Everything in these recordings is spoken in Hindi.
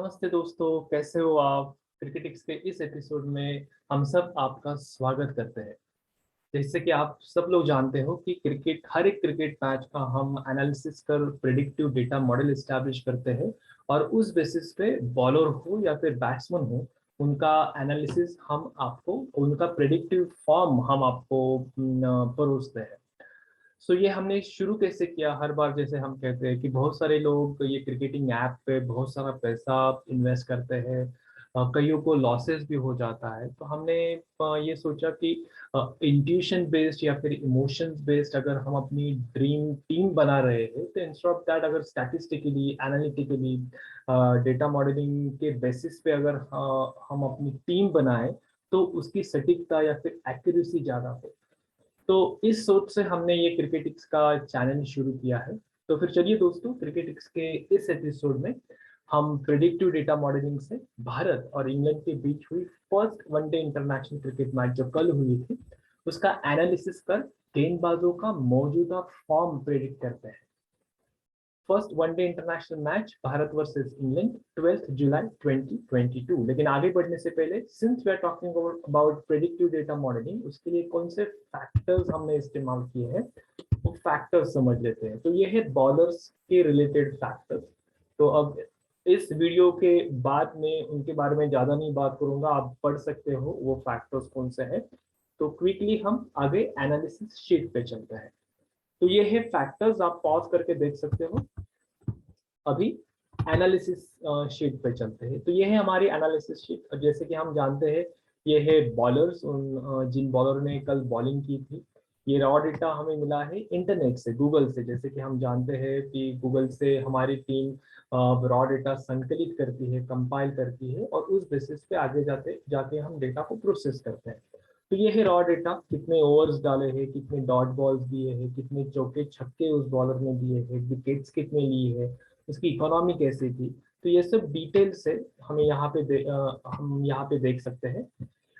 नमस्ते दोस्तों, कैसे हो आप। क्रिकेटिक्स के इस एपिसोड में हम सब आपका स्वागत करते हैं। जैसे कि आप सब लोग जानते हो कि क्रिकेट, हर एक क्रिकेट मैच का हम एनालिसिस कर प्रिडिक्टिव डेटा मॉडल एस्टैब्लिश करते हैं और उस बेसिस पे बॉलर हो या फिर बैट्समैन हो, उनका एनालिसिस हम आपको, उनका प्रिडिक्टिव फॉर्म हम आपको परोसते हैं। सो ये हमने शुरू कैसे किया। हर बार जैसे हम कहते हैं कि बहुत सारे लोग ये क्रिकेटिंग ऐप पे बहुत सारा पैसा इन्वेस्ट करते हैं, कईयों को लॉसेस भी हो जाता है। तो हमने ये सोचा कि इंट्यूशन बेस्ड या फिर इमोशंस बेस्ड अगर हम अपनी ड्रीम टीम बना रहे हैं, तो इंस्टेड ऑफ दैट अगर स्टैटिस्टिकली एनालिटिकली डेटा मॉडलिंग के बेसिस पे अगर हम अपनी टीम बनाएं, तो उसकी सटीकता या फिर एक्यूरेसी ज़्यादा हो। तो इस सोच से हमने ये क्रिकेटिक्स का चैनल शुरू किया है। तो फिर चलिए दोस्तों, क्रिकेटिक्स के इस एपिसोड में हम प्रिडिक्टिव डेटा मॉडलिंग से भारत और इंग्लैंड के बीच हुई first one day international cricket match जो कल हुई थी, उसका एनालिसिस कर गेंदबाजों का मौजूदा फॉर्म प्रेडिक्ट करते हैं। First one day international match Bharat versus England 12 जुलाई 2022। लेकिन आगे बढ़ने से पहले, since we are talking about predictive data modelling, उसके लिए कौन से फैक्टर्स हमने इस्तेमाल किए हैं वो फैक्टर्स समझ लेते हैं। तो ये है बॉलर्स के रिलेटेड फैक्टर्स। तो अब इस वीडियो के बाद में उनके बारे में ज्यादा नहीं बात करूंगा, आप पढ़ सकते हो वो फैक्टर्स कौन से हैं। तो क्विकली हम आगे एनालिसिस शीट पे चलते हैं। तो ये है फैक्टर्स, आप पॉज करके देख सकते हो। अभी एनालिसिस शीट पे चलते हैं। तो ये है हमारी एनालिसिस शीट। जैसे कि हम जानते हैं, ये है बॉलर्स, उन जिन बॉलर ने कल बॉलिंग की थी। ये रॉ डेटा हमें मिला है इंटरनेट से, गूगल से। जैसे कि हम जानते हैं कि गूगल से हमारी टीम रॉ डेटा संकलित करती है, कंपाइल करती है, और उस बेसिस पे आगे जाते जाके हम डेटा को प्रोसेस करते हैं। तो ये है रॉ डेटा, कितने ओवर्स डाले हैं, कितने डॉट बॉल्स दिए हैं, कितने चौके छक्के उस बॉलर ने दिए हैं, विकेट्स कितने लिए हैं, उसकी इकोनॉमी कैसी थी। तो ये सब डिटेल से हमें हम यहाँ पे देख सकते हैं।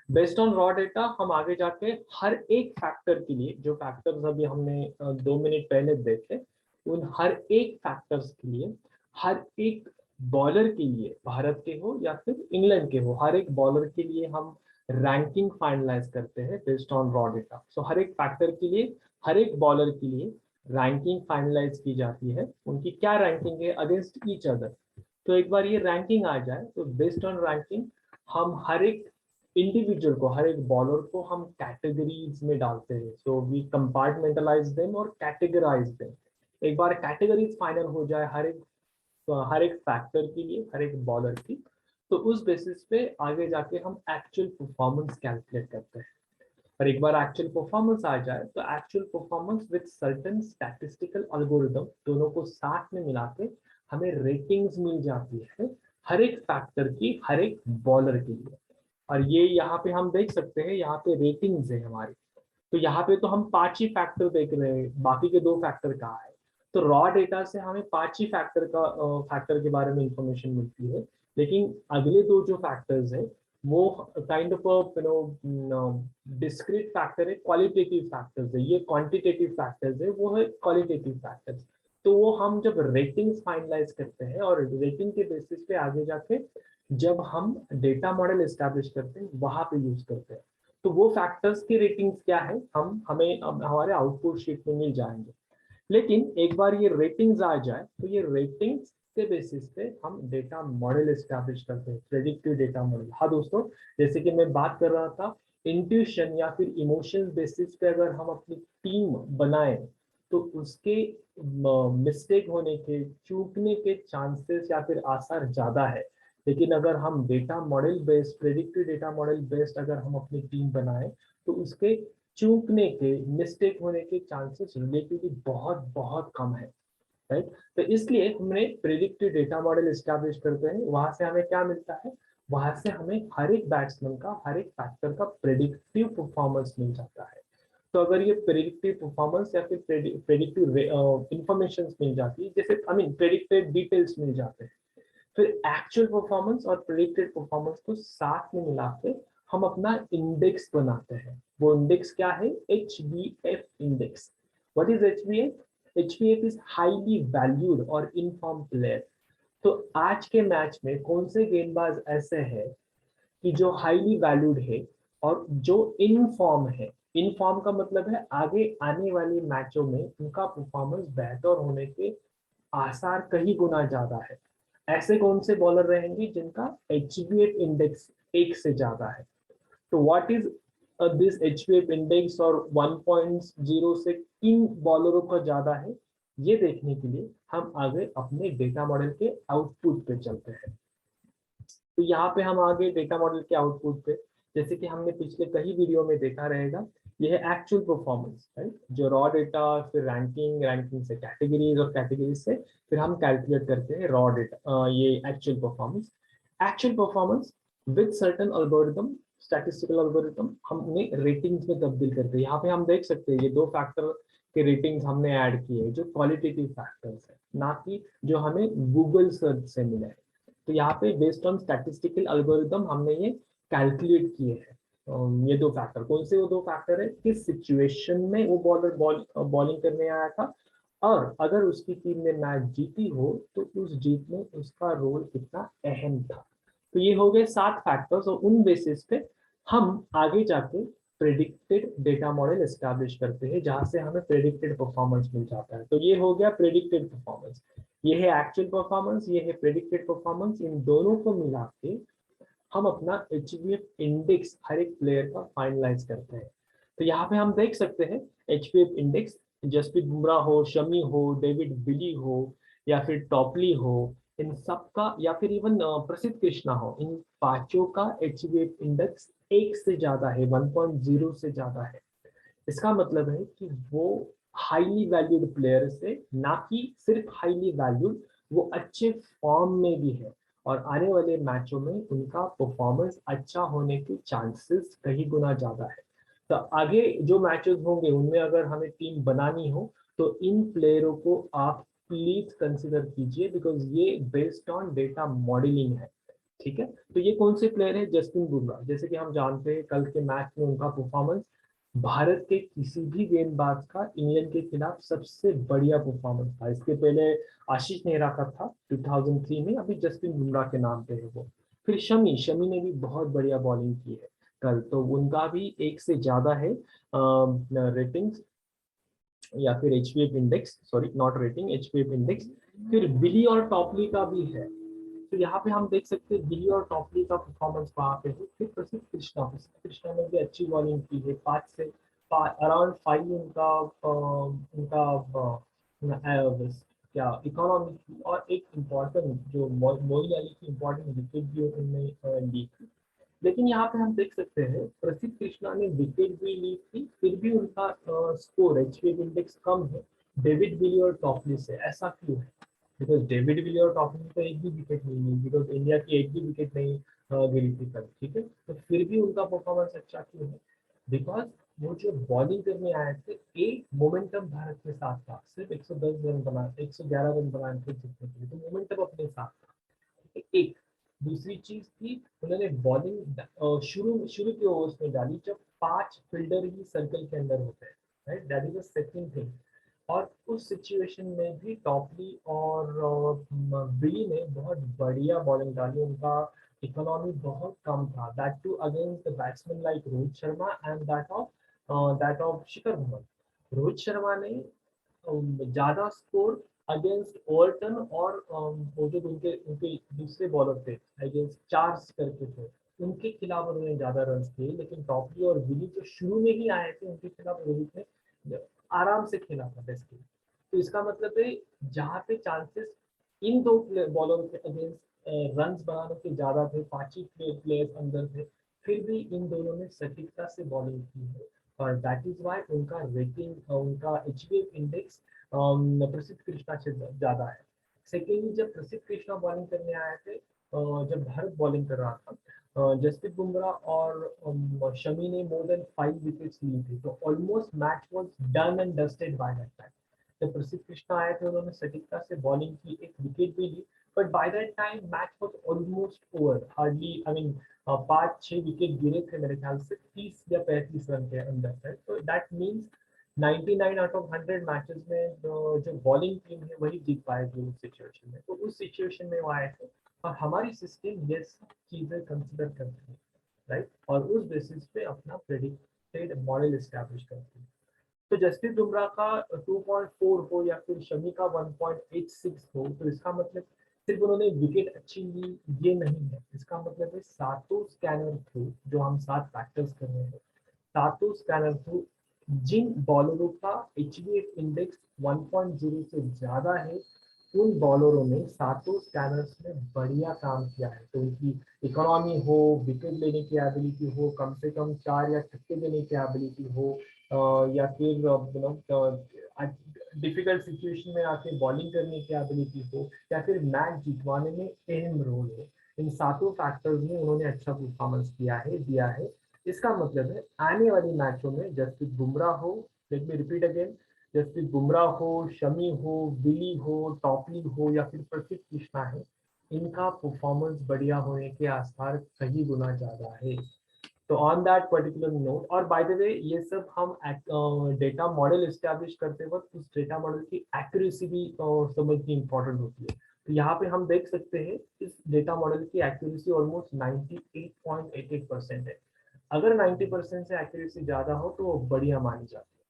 बेस्ड ऑन रॉ डेटा हम आगे जाके हर एक फैक्टर के लिए, जो फैक्टर्स अभी हमने 2 मिनट पहले देखे, उन हर एक फैक्टर्स के लिए, हर एक बॉलर के लिए, भारत के हो या फिर इंग्लैंड के हो, हर एक बॉलर के लिए हम रैंकिंग फाइनलाइज करते हैं बेस्ड ऑन रॉ डेटा। सो हर एक फैक्टर के लिए, हर एक बॉलर के लिए रैंकिंग फाइनलाइज की जाती है। उनकी क्या रैंकिंग है अगेंस्ट ईच अदर। तो एक बार ये रैंकिंग आ जाए, तो बेस्ड ऑन रैंकिंग हम हर एक इंडिविजुअल को, हर एक बॉलर को हम कैटेगरीज में डालते हैं। सो वी कंपार्टमेंटलाइज देम और कैटेगराइज देम। एक बार कैटेगरीज फाइनल हो जाए हर एक फैक्टर के लिए, हर एक बॉलर की, तो उस बेसिस पे आगे जाके हम एक्चुअल परफॉर्मेंस कैलकुलेट करते हैं। और एक बार एक्चुअल परफॉर्मेंस आ जाए, तो actual performance with certain statistical algorithm, दोनों को साथ में मिला के हमें रेटिंग्स मिल जाती है हर एक फैक्टर की, हर एक बॉलर के लिए। और ये यहाँ पे हम देख सकते हैं, यहाँ पे रेटिंग्स है हमारी। तो यहाँ पे तो हम 5 ही फैक्टर देख रहे हैं, बाकी के 2 फैक्टर कहाँ है। तो रॉ डेटा से हमें 5 ही फैक्टर के बारे में इंफॉर्मेशन मिलती है। लेकिन अगले 2 जो फैक्टर्स है, वो काइंड ऑफ डिस्क्रीट फैक्टर है, क्वालिटेटिव फैक्टर्स है। ये क्वांटिटेटिव फैक्टर्स है, वो है क्वालिटेटिव फैक्टर्स। तो वो हम जब रेटिंग्स फाइनलाइज करते हैं और रेटिंग के बेसिस पे आगे जाके जब हम डेटा मॉडल एस्टैब्लिश करते हैं, वहां पे यूज करते हैं। तो वो फैक्टर्स की रेटिंग्स क्या है, हमें हमारे आउटपुट शीट में मिल जाएंगे। लेकिन एक बार ये रेटिंग्स आ जाए, तो ये रेटिंग्स के बेसिस पे हम डेटा मॉडल एस्टैब्लिश करते हैं, प्रेडिक्टिव डेटा मॉडल। हाँ दोस्तों, जैसे कि मैं बात कर रहा था, इंट्यूशन या फिर इमोशन बेसिस पे अगर हम अपनी टीम बनाएं, तो उसके मिस्टेक होने के, चूकने के चांसेस या फिर आसार ज्यादा है। लेकिन अगर हम data model based, predictive data model based अगर हम अपनी टीम बनाएं, तो उसके चूकने के, मिस्टेक होने के चांसेस रिलेटिवली बहुत बहुत कम है। राइट। तो इसलिए हमने प्रेडिक्टिव डेटा मॉडल एस्टैब्लिश करते हैं। वहां से हमें क्या मिलता है, वहां से हमें हर एक बैट्समैन का, हर एक फैक्टर का प्रेडिक्टिव परफॉर्मेंस मिल जाता है। तो अगर ये प्रेडिक्टिव परफॉर्मेंस या फिर प्रेडिक्टिव इंफॉर्मेशन मिल जाती है, जैसे आई मीन प्रेडिक्टेड डिटेल्स मिल जाते हैं, फिर एक्चुअल परफॉर्मेंस और प्रेडिक्टेड परफॉर्मेंस को साथ में मिला के हम अपना इंडेक्स बनाते हैं। वो इंडेक्स क्या है, HBF index. What is HBF? HBF is highly valued और इनफॉर्म प्लेयर। तो आज के मैच में कौन से गेंदबाज ऐसे हैं कि जो हाईली वैल्यूड है और जो इन फॉर्म है। इन फॉर्म का मतलब है आगे आने वाले मैचों में उनका परफॉर्मेंस बेहतर होने के आसार कहीं गुना ज्यादा है। ऐसे कौन से बॉलर रहेंगे जिनका एचबीएफ इंडेक्स 1 से ज्यादा है। तो व्हाट इज दिस एचबीएफ इंडेक्स और 1.0 से किन बॉलरों का ज्यादा है, ये देखने के लिए हम आगे अपने डेटा मॉडल के आउटपुट पे चलते हैं। तो यहाँ पे हम आगे डेटा मॉडल के आउटपुट पे, जैसे कि हमने पिछले कई वीडियो में देखा रहेगा, ये है एक्चुअल परफॉर्मेंस, राइट। जो रॉ डेटा, फिर रैंकिंग, रैंकिंग से कैटेगरीज और कैटेगरीज से फिर हम कैलकुलेट करते हैं रॉ डेटा, ये actual performance. Actual performance with certain algorithm, statistical algorithm हमने रेटिंग्स में तब्दील करते हैं। यहाँ पे हम देख सकते हैं ये दो फैक्टर के रेटिंग्स हमने ऐड किए हैं जो क्वालिटेटिव फैक्टर्स है, ना कि जो हमें गूगल सर्च से मिले हैं। तो यहाँ पे बेस्ड ऑन स्टैटिस्टिकल एल्गोरिथम हमने ये कैलकुलेट किए हैं। ये दो फैक्टर, कौन से वो दो फैक्टर है, किस सिचुएशन में वो बॉलर बॉलिंग करने आया था, और अगर उसकी टीम ने मैच जीती हो तो उस जीत में उसका रोल कितना अहम था। तो ये हो गए 7 फैक्टर्स, और उन बेसिस पे हम आगे जाके प्रेडिक्टेड डेटा मॉडल एस्टैब्लिश करते हैं जहां से हमें प्रेडिक्टेड परफॉर्मेंस मिल जाता है। तो ये हो गया प्रेडिक्टेड परफॉर्मेंस, ये है एक्चुअल परफॉर्मेंस, ये है प्रेडिक्टेड परफॉर्मेंस। इन दोनों को मिला के हम अपना एचबीएफ इंडेक्स हर एक प्लेयर का फाइनलाइज करते हैं। तो यहाँ पे हम देख सकते हैं एचबीएफ इंडेक्स, जसप्रीत बुमराह हो, शमी हो, डेविड विली हो, या फिर टॉपली हो, इन सब का, या फिर इवन प्रसिद्ध कृष्णा हो, इन पांचों का एचबीएफ इंडेक्स 1 से ज्यादा है, 1.0 से ज्यादा है। इसका मतलब है कि वो हाईली वैल्यूड प्लेयर से, ना कि सिर्फ हाईली वैल्यूड, वो अच्छे फॉर्म में भी है, और आने वाले मैचों में उनका परफॉर्मेंस अच्छा होने के चांसेस कहीं गुना ज्यादा है। तो आगे जो मैचेस होंगे उनमें अगर हमें टीम बनानी हो तो इन प्लेयरों को आप प्लीज कंसिडर कीजिए, बिकॉज ये बेस्ड ऑन डेटा मॉडलिंग है। ठीक है, तो ये कौन से प्लेयर है, जसप्रीत बुमराह। जैसे कि हम जानते हैं कल के मैच में उनका परफॉर्मेंस भारत के किसी भी गेंदबाज का इंग्लैंड के खिलाफ सबसे बढ़िया परफॉर्मेंस था। इसके पहले आशीष नेहरा का था 2003 में, अभी जसप्रीत बुमराह के नाम पे है वो। फिर शमी शमी ने भी बहुत बढ़िया बॉलिंग की है कल, तो उनका भी 1 से ज्यादा है रेटिंग्स, या फिर HPF index, sorry not rating, HPF index. फिर बिली और टॉपली का भी है। तो यहाँ पे हम देख सकते हैं बिली और टॉपली का परफॉर्मेंस वहां पे है। फिर प्रसिद्ध कृष्णा ने भी अच्छी बॉलिंग की है, 5 से अराउंड 5 उनका उनका क्या इकोनॉमी थी, और एक इम्पोर्टेंट जो मोइन अली की इम्पोर्टेंट विकेट भी उन्होंने ली थी। लेकिन यहाँ पे हम देख सकते हैं प्रसिद्ध कृष्णा ने विकेट भी ली थी, फिर भी उनका स्कोर एचपीएफ इंडेक्स कम है डेविड विली और टॉपली से। ऐसा क्यों है? बिकॉज डेविड विली और टॉपली को एक भी विकेट नहीं मिली, बिकॉज इंडिया की एक भी विकेट नहीं गिरी थी कल। ठीक है, तो फिर भी उनका परफॉर्मेंस अच्छा क्यों है? बिकॉज वो जो बॉलिंग करने आए थे, एक मोमेंटम भारत के साथ था, सिर्फ 110 रन बना, 111 रन बनाए थे जीतने के लिए, तो मोमेंटम अपने साथ था। एक दूसरी चीज थी, उन्होंने बॉलिंग शुरू शुरू के ओवर्स में डाली जब 5 फील्डर ही सर्कल के अंदर होते हैं, right, that is the second thing. और उस सिचुएशन में भी टॉपली और बिली ने बहुत बढ़िया बॉलिंग डाली, उनका इकोनॉमी बहुत कम था, that too against the batsman like Rohit Sharma and that of Shikhar Dhawan. Rohit Sharma ने ज्यादा स्कोर अगेंस्ट ओवरटन और वो जो उनके उनके दूसरे बॉलर थे अगेंस्ट चार्ल्स करके थे, उनके खिलाफ उन्होंने ज्यादा रन किए। लेकिन टॉपली और विली जो शुरू में ही आए थे उनके खिलाफ रोहित ने आराम से खेला था बेस्ट। तो इसका मतलब है जहाँ पे चांसेस इन दो बॉलर के अगेंस्ट रन बनाने के ज्यादा थे, 5 ही प्लेयर्स अंदर थे, फिर भी इन दोनों ने सटीकता से बॉलिंग की है, और दैट इज वाई उनका रेटिंग, उनका एचबीएफ इंडेक्स प्रसिद्ध कृष्णा से ज्यादा है। सेकेंडली जब प्रसिद्ध कृष्णा बॉलिंग करने आए थे, जब भारत बॉलिंग कर रहा था, जसप्रीत बुमराह और शमी ने मोर देन 5 विकेट्स ली थी, तो almost match was done and dusted bye that time. जब प्रसिद्ध कृष्णा आए थे उन्होंने सटीकता से बॉलिंग की, एक विकेट भी ली, but by that time match was almost over, hardly I mean 5-6 wicket गिरे थे मेरे ख्याल से 30 या 35 रन के अंदर है। तो that means 99 out of 100 matches में जो बॉलिंग टीम है वही जीत पाएगी उस सिचुएशन में, तो उस सिचुएशन में वो आए थे। और हमारी सिस्टम ये सब चीजें कंसिडर करती है, राइट, और उस बेसिस पे अपना प्रेडिक्टेड मॉडल एस्टैब्लिश करती है। तो जसप्रीत बुमराह का 2.4 हो या फिर शमी का 1.86 हो, तो इसका मतलब सिर्फ उन्होंने विकेट अच्छी ली ये नहीं है, इसका मतलब है सातों स्कैनर थ्रू, जो हम 7 फैक्टर्स कर रहे हैं, सातों स्कैनर थ्रू जिन बॉलरों का HBF इंडेक्स 1.0 से ज्यादा है, उन बॉलरों ने सातों स्कैनर्स में बढ़िया काम किया है। तो उनकी इकोनॉमी हो, विकेट लेने की एबिलिटी हो, कम से कम 4 या छक्के देने की एबिलिटी हो, या फिर डिफिकल्ट सिचुएशन में आके बॉलिंग करने की एबिलिटी हो, या फिर मैच जितवाने में अहम रोल हो, इन सातों फैक्टर्स में उन्होंने अच्छा परफॉर्मेंस किया है, दिया है। इसका मतलब है आने वाली मैचों में जसप्रीत बुमराह हो, let me repeat again, Jasprit Bumrah हो, शमी हो, विली हो, टॉपली हो या फिर प्रसिद्ध कृष्णा है, इनका परफॉर्मेंस बढ़िया होने के आसार कई गुना ज्यादा है। तो ऑन दैट पर्टिकुलर नोट, और बाय द वे ये सब हम डेटा मॉडल एस्टैब्लिश करते वक्त उस डेटा मॉडल की एक्यूरेसी भी समझनी इंपॉर्टेंट होती है। तो यहाँ पे हम देख सकते हैं इस डेटा मॉडल की एक्यूरेसी ऑलमोस्ट 98.88% है। अगर 90% से एक्यूरेसी ज्यादा हो तो वो बढ़िया मानी जाती है।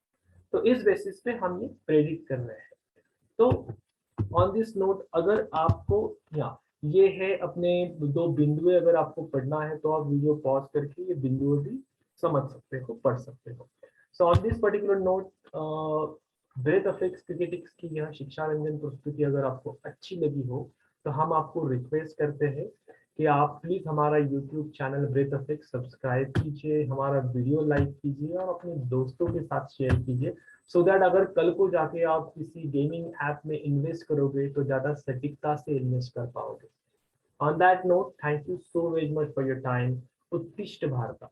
तो इस बेसिस पे हम ये प्रेडिक्ट कर रहे हैं। तो ऑन दिस नोट, अगर आपको या ये है अपने 2 बिंदुएं, अगर आपको पढ़ना है तो आप वीडियो पॉज करके ये बिंदुएं भी समझ सकते हो, पढ़ सकते हो। So on this particular note, breath affects क्रिकेटिक्स की यह शिक्षा रंजन प्रस्तुति अगर आपको अच्छी लगी हो, तो हम आपको रिक्वेस्ट करते हैं कि आप प्लीज हमारा YouTube channel breath effects subscribe कीजिए, हमारा वीडियो लाइक कीजिए और अपने दोस्तों के साथ शेयर कीजिए, सो दैट अगर कल को जाके आप किसी गेमिंग ऐप में इन्वेस्ट करोगे तो ज्यादा सटीकता से इन्वेस्ट कर पाओगे। On that note, thank you so very much for your time. उत्कृष्ट भारत।